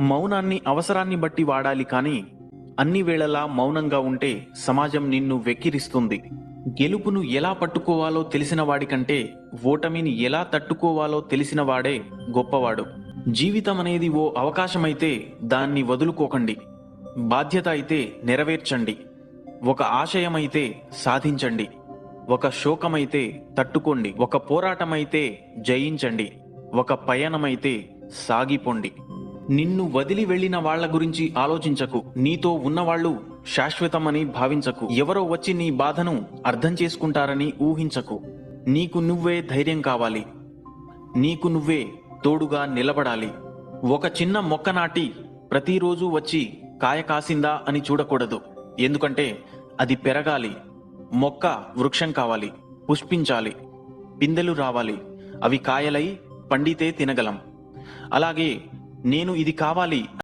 మౌనాన్ని అవసరాన్ని బట్టి వాడాలి కానీ అన్ని వేళలా మౌనంగా ఉంటే సమాజం నిన్ను వెక్కిరిస్తుంది. గెలుపును ఎలా పట్టుకోవాలో తెలిసిన వాడికంటే ఓటమిని ఎలా తట్టుకోవాలో తెలిసిన వాడే గొప్పవాడు. జీవితం అనేది ఓ అవకాశమైతే దాన్ని వదులుకోకండి. బాధ్యత అయితే నెరవేర్చండి. ఒక ఆశయమైతే సాధించండి. ఒక శోకమైతే తట్టుకోండి. ఒక పోరాటమైతే జయించండి. ఒక పయనమైతే సాగిపోండి. నిన్ను వదిలి వెళ్లిన వాళ్ల గురించి ఆలోచించకు. నీతో ఉన్నవాళ్లు శాశ్వతమని భావించకు. ఎవరో వచ్చి నీ బాధను అర్థం చేసుకుంటారని ఊహించకు. నీకు నువ్వే ధైర్యం కావాలి. నీకు నువ్వే తోడుగా నిలబడాలి. ఒక చిన్న మొక్క నాటి ప్రతిరోజు వచ్చి కాయ కాసిందా అని చూడకూడదు. ఎందుకంటే అది పెరగాలి. మొక్క వృక్షం కావాలి, పుష్పించాలి, పిందెలు రావాలి. అవి కాయలై పండితే తినగలం. అలాగే నేను ఇది కావాలి